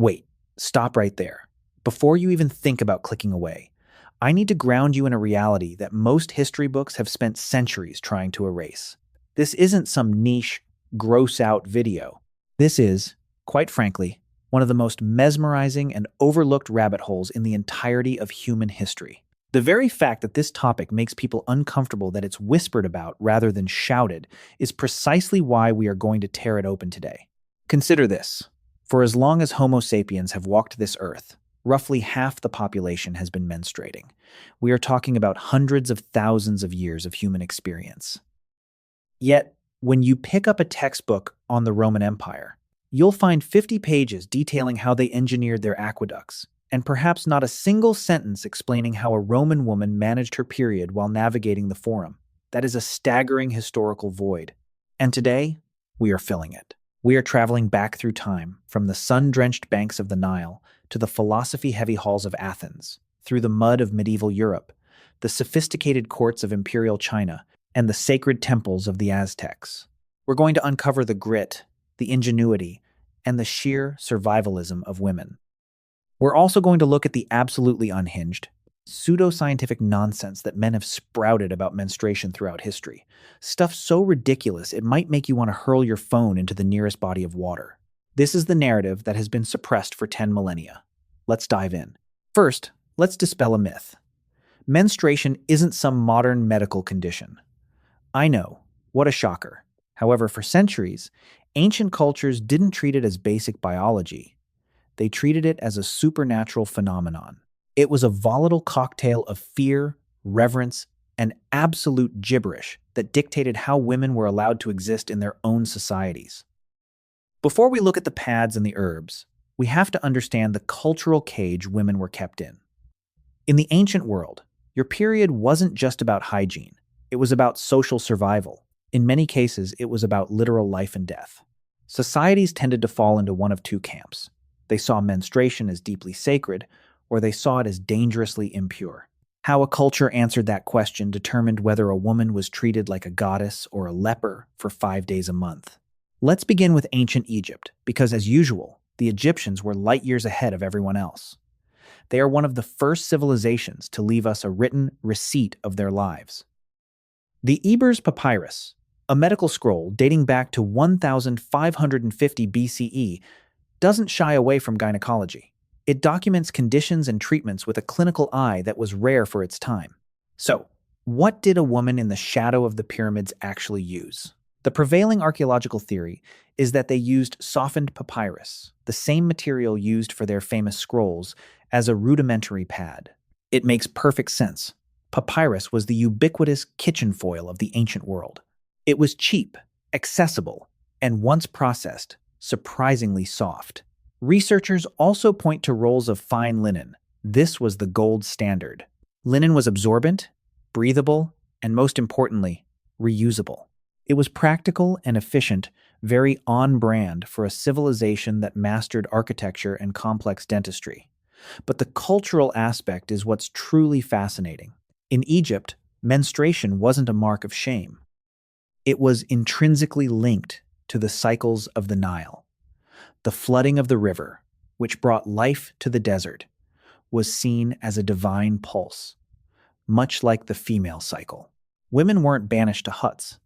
Wait, stop right there. Before you even think about clicking away, I need to ground you in a reality that most history books have spent centuries trying to erase. This isn't some niche, gross out video. This is, quite frankly, one of the most mesmerizing and overlooked rabbit holes in the entirety of human history. The very fact that this topic makes people uncomfortable that it's whispered about rather than shouted is precisely why we are going to tear it open today. Consider this. For as long as Homo sapiens have walked this earth, roughly half the population has been menstruating. We are talking about hundreds of thousands of years of human experience. Yet, when you pick up a textbook on the Roman Empire, you'll find 50 pages detailing how they engineered their aqueducts, and perhaps not a single sentence explaining how a Roman woman managed her period while navigating the Forum. That is a staggering historical void. And today, we are filling it. We are traveling back through time, from the sun-drenched banks of the Nile to the philosophy-heavy halls of Athens, through the mud of medieval Europe, the sophisticated courts of imperial China, and the sacred temples of the Aztecs. We're going to uncover the grit, the ingenuity, and the sheer survivalism of women. We're also going to look at the absolutely unhinged, pseudoscientific nonsense that men have sprouted about menstruation throughout history. Stuff so ridiculous it might make you want to hurl your phone into the nearest body of water. This is the narrative that has been suppressed for 10 millennia. Let's dive in. First, let's dispel a myth. Menstruation isn't some modern medical condition. I know, what a shocker. However, for centuries, ancient cultures didn't treat it as basic biology. They treated it as a supernatural phenomenon. It was a volatile cocktail of fear, reverence, and absolute gibberish that dictated how women were allowed to exist in their own societies. Before we look at the pads and the herbs, we have to understand the cultural cage women were kept in. In the ancient world, your period wasn't just about hygiene. It was about social survival. In many cases, it was about literal life and death. Societies tended to fall into one of two camps. They saw menstruation as deeply sacred, or they saw it as dangerously impure. How a culture answered that question determined whether a woman was treated like a goddess or a leper for 5 days a month. Let's begin with ancient Egypt, because as usual, the Egyptians were light years ahead of everyone else. They are one of the first civilizations to leave us a written receipt of their lives. The Ebers Papyrus, a medical scroll dating back to 1550 BCE, doesn't shy away from gynecology. It documents conditions and treatments with a clinical eye that was rare for its time. So, what did a woman in the shadow of the pyramids actually use? The prevailing archaeological theory is that they used softened papyrus, the same material used for their famous scrolls, as a rudimentary pad. It makes perfect sense. Papyrus was the ubiquitous kitchen foil of the ancient world. It was cheap, accessible, and once processed, surprisingly soft. Researchers also point to rolls of fine linen. This was the gold standard. Linen was absorbent, breathable, and most importantly, reusable. It was practical and efficient, very on-brand for a civilization that mastered architecture and complex dentistry. But the cultural aspect is what's truly fascinating. In Egypt, menstruation wasn't a mark of shame. It was intrinsically linked to the cycles of the Nile. The flooding of the river, which brought life to the desert, was seen as a divine pulse, much like the female cycle. Women weren't banished to huts.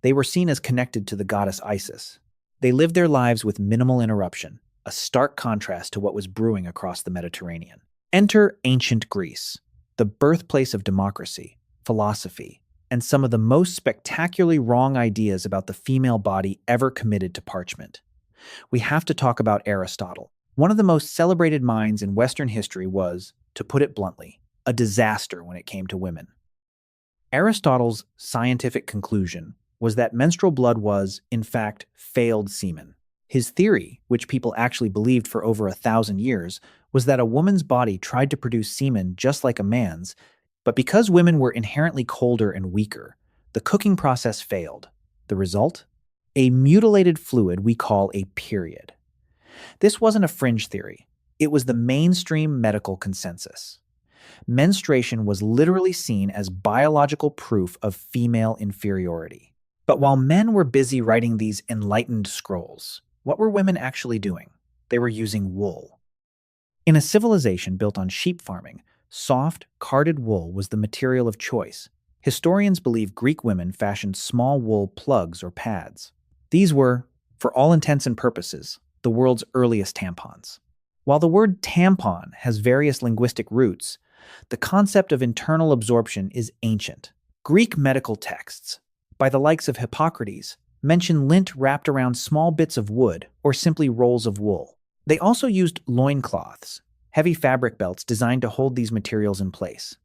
They were seen as connected to the goddess Isis. They lived their lives with minimal interruption, a stark contrast to what was brewing across the Mediterranean. Enter ancient Greece, the birthplace of democracy, philosophy, and some of the most spectacularly wrong ideas about the female body ever committed to parchment. We have to talk about Aristotle. One of the most celebrated minds in Western history was, to put it bluntly, a disaster when it came to women. Aristotle's scientific conclusion was that menstrual blood was, in fact, failed semen. His theory, which people actually believed for over 1,000 years, was that a woman's body tried to produce semen just like a man's, but because women were inherently colder and weaker, the cooking process failed. The result? A mutilated fluid we call a period. This wasn't a fringe theory. It was the mainstream medical consensus. Menstruation was literally seen as biological proof of female inferiority. But while men were busy writing these enlightened scrolls, what were women actually doing? They were using wool. In a civilization built on sheep farming, soft, carded wool was the material of choice. Historians believe Greek women fashioned small wool plugs or pads. These were, for all intents and purposes, the world's earliest tampons. While the word tampon has various linguistic roots, the concept of internal absorption is ancient. Greek medical texts, by the likes of Hippocrates, mention lint wrapped around small bits of wood or simply rolls of wool. They also used loincloths, heavy fabric belts designed to hold these materials in place.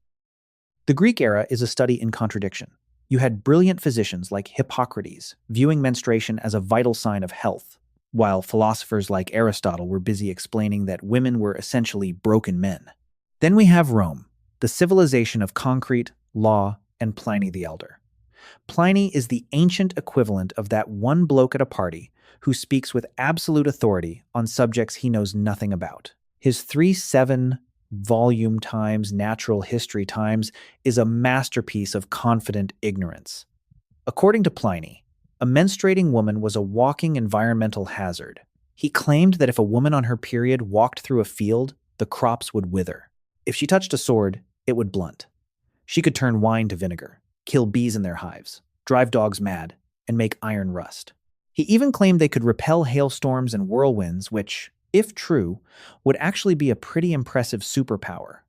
The Greek era is a study in contradiction. You had brilliant physicians like Hippocrates viewing menstruation as a vital sign of health, while philosophers like Aristotle were busy explaining that women were essentially broken men. Then we have Rome, the civilization of concrete, law, and Pliny the Elder. Pliny is the ancient equivalent of that one bloke at a party who speaks with absolute authority on subjects he knows nothing about. His 3-7-volume Times Natural History Times is a masterpiece of confident ignorance. According to Pliny, a menstruating woman was a walking environmental hazard. He claimed that if a woman on her period walked through a field, the crops would wither. If she touched a sword, it would blunt. She could turn wine to vinegar, kill bees in their hives, drive dogs mad, and make iron rust. He even claimed they could repel hailstorms and whirlwinds, which, if true, would actually be a pretty impressive superpower.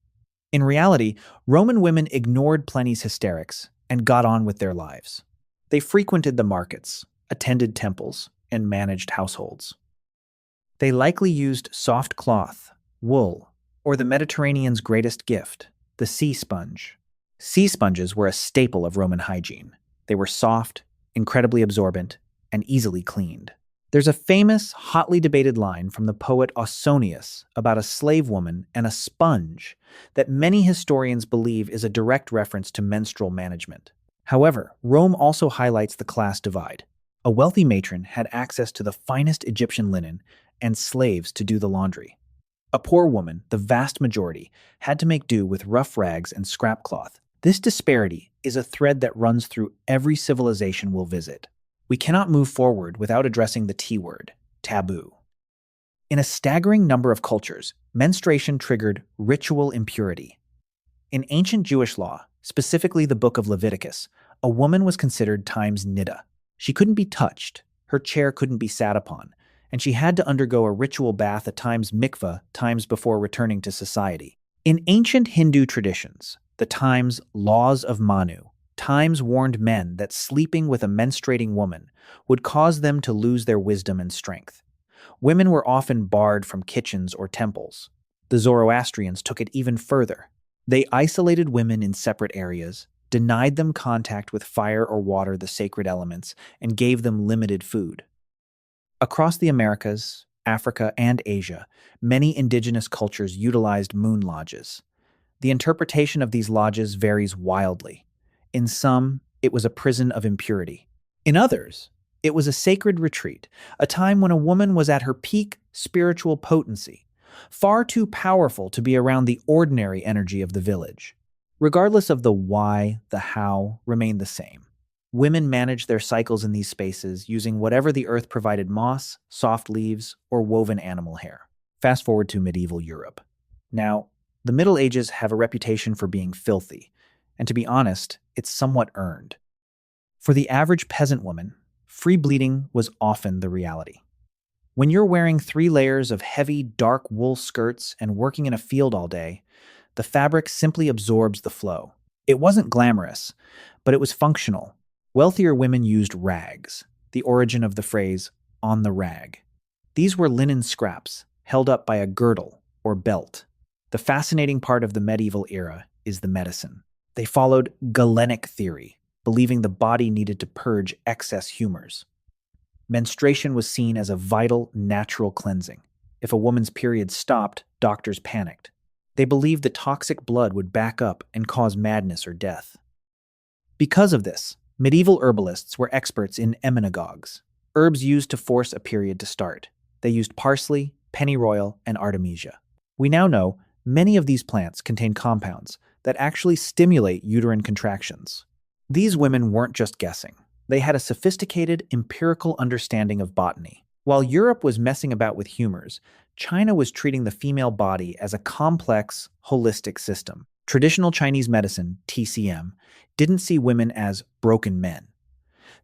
In reality, Roman women ignored Pliny's hysterics and got on with their lives. They frequented the markets, attended temples, and managed households. They likely used soft cloth, wool, or the Mediterranean's greatest gift, the sea sponge. Sea sponges were a staple of Roman hygiene. They were soft, incredibly absorbent, and easily cleaned. There's a famous, hotly debated line from the poet Ausonius about a slave woman and a sponge that many historians believe is a direct reference to menstrual management. However, Rome also highlights the class divide. A wealthy matron had access to the finest Egyptian linen and slaves to do the laundry. A poor woman, the vast majority, had to make do with rough rags and scrap cloth. This disparity is a thread that runs through every civilization we'll visit. We cannot move forward without addressing the T word, taboo. In a staggering number of cultures, menstruation triggered ritual impurity. In ancient Jewish law, specifically the Book of Leviticus, a woman was considered times niddah. She couldn't be touched, her chair couldn't be sat upon, and she had to undergo a ritual bath at times mikveh times before returning to society. In ancient Hindu traditions, the times laws of Manu, times warned men that sleeping with a menstruating woman would cause them to lose their wisdom and strength. Women were often barred from kitchens or temples. The Zoroastrians took it even further. They isolated women in separate areas, denied them contact with fire or water, the sacred elements, and gave them limited food. Across the Americas, Africa, and Asia, many indigenous cultures utilized moon lodges. The interpretation of these lodges varies wildly. In some, it was a prison of impurity. In others, it was a sacred retreat, a time when a woman was at her peak spiritual potency, far too powerful to be around the ordinary energy of the village. Regardless of the why, the how remained the same. Women managed their cycles in these spaces using whatever the earth provided: moss, soft leaves, or woven animal hair. Fast forward to medieval Europe. Now, the Middle Ages have a reputation for being filthy, and to be honest, it's somewhat earned. For the average peasant woman, free bleeding was often the reality. When you're wearing 3 layers of heavy, dark wool skirts and working in a field all day, the fabric simply absorbs the flow. It wasn't glamorous, but it was functional. Wealthier women used rags, the origin of the phrase, on the rag. These were linen scraps, held up by a girdle or belt. The fascinating part of the medieval era is the medicine. They followed Galenic theory, believing the body needed to purge excess humors. Menstruation was seen as a vital, natural cleansing. If a woman's period stopped, doctors panicked. They believed the toxic blood would back up and cause madness or death. Because of this, medieval herbalists were experts in emmenagogues, herbs used to force a period to start. They used parsley, pennyroyal, and artemisia. We now know many of these plants contain compounds that actually stimulate uterine contractions. These women weren't just guessing. They had a sophisticated, empirical understanding of botany. While Europe was messing about with humors, China was treating the female body as a complex, holistic system. Traditional Chinese medicine, TCM, didn't see women as broken men.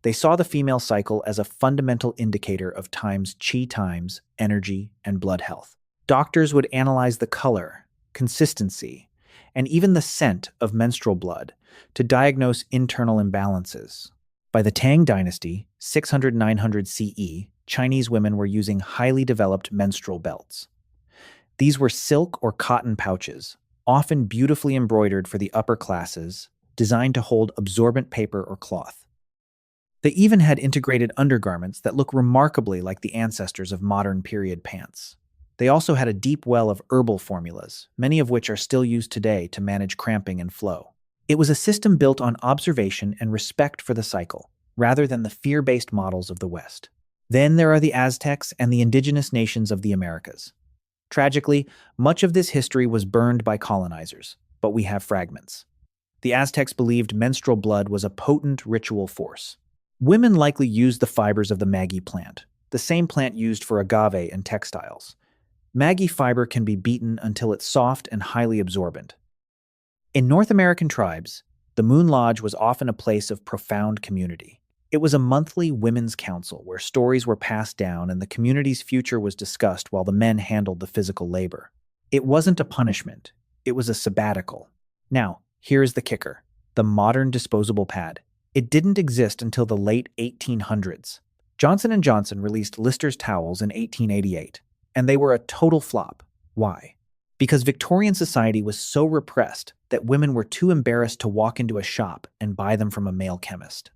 They saw the female cycle as a fundamental indicator of qi times, energy, and blood health. Doctors would analyze the color, consistency, and even the scent of menstrual blood to diagnose internal imbalances. By the Tang Dynasty, 600–900 CE, Chinese women were using highly developed menstrual belts. These were silk or cotton pouches, often beautifully embroidered for the upper classes, designed to hold absorbent paper or cloth. They even had integrated undergarments that look remarkably like the ancestors of modern period pants. They also had a deep well of herbal formulas, many of which are still used today to manage cramping and flow. It was a system built on observation and respect for the cycle, rather than the fear-based models of the West. Then there are the Aztecs and the indigenous nations of the Americas. Tragically, much of this history was burned by colonizers, but we have fragments. The Aztecs believed menstrual blood was a potent ritual force. Women likely used the fibers of the Maggi plant, the same plant used for agave and textiles. Maggi fiber can be beaten until it's soft and highly absorbent. In North American tribes, the Moon Lodge was often a place of profound community. It was a monthly women's council where stories were passed down and the community's future was discussed while the men handled the physical labor. It wasn't a punishment, it was a sabbatical. Now, here's the kicker: the modern disposable pad. It didn't exist until the late 1800s. Johnson & Johnson released Lister's towels in 1888, and they were a total flop. Why? Because Victorian society was so repressed that women were too embarrassed to walk into a shop and buy them from a male chemist.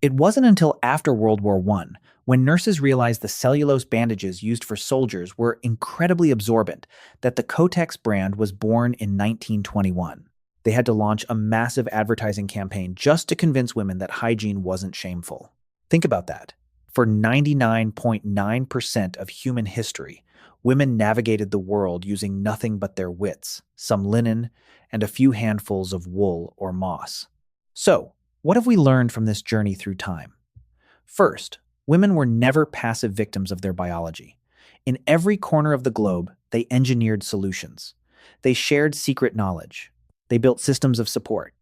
It wasn't until after World War I, when nurses realized the cellulose bandages used for soldiers were incredibly absorbent, that the Kotex brand was born in 1921. They had to launch a massive advertising campaign just to convince women that hygiene wasn't shameful. Think about that. For 99.9% of human history, women navigated the world using nothing but their wits, some linen, and a few handfuls of wool or moss. So, what have we learned from this journey through time? First, women were never passive victims of their biology. In every corner of the globe, they engineered solutions. They shared secret knowledge. They built systems of support.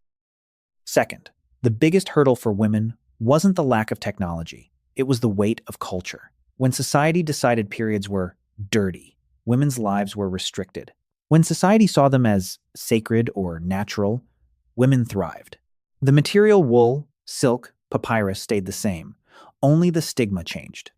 Second, the biggest hurdle for women wasn't the lack of technology. It was the weight of culture. When society decided periods were dirty, women's lives were restricted. When society saw them as sacred or natural, women thrived. The material wool, silk, papyrus stayed the same. Only the stigma changed.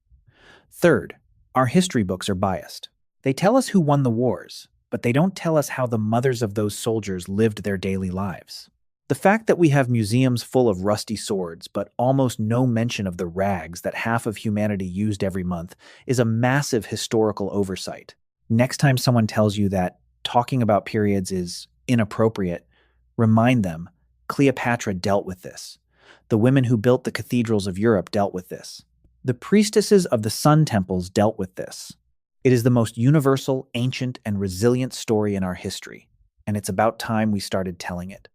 Third, our history books are biased. They tell us who won the wars, but they don't tell us how the mothers of those soldiers lived their daily lives. The fact that we have museums full of rusty swords, but almost no mention of the rags that half of humanity used every month, is a massive historical oversight. Next time someone tells you that talking about periods is inappropriate, remind them Cleopatra dealt with this. The women who built the cathedrals of Europe dealt with this. The priestesses of the sun temples dealt with this. It is the most universal, ancient, and resilient story in our history, and it's about time we started telling it.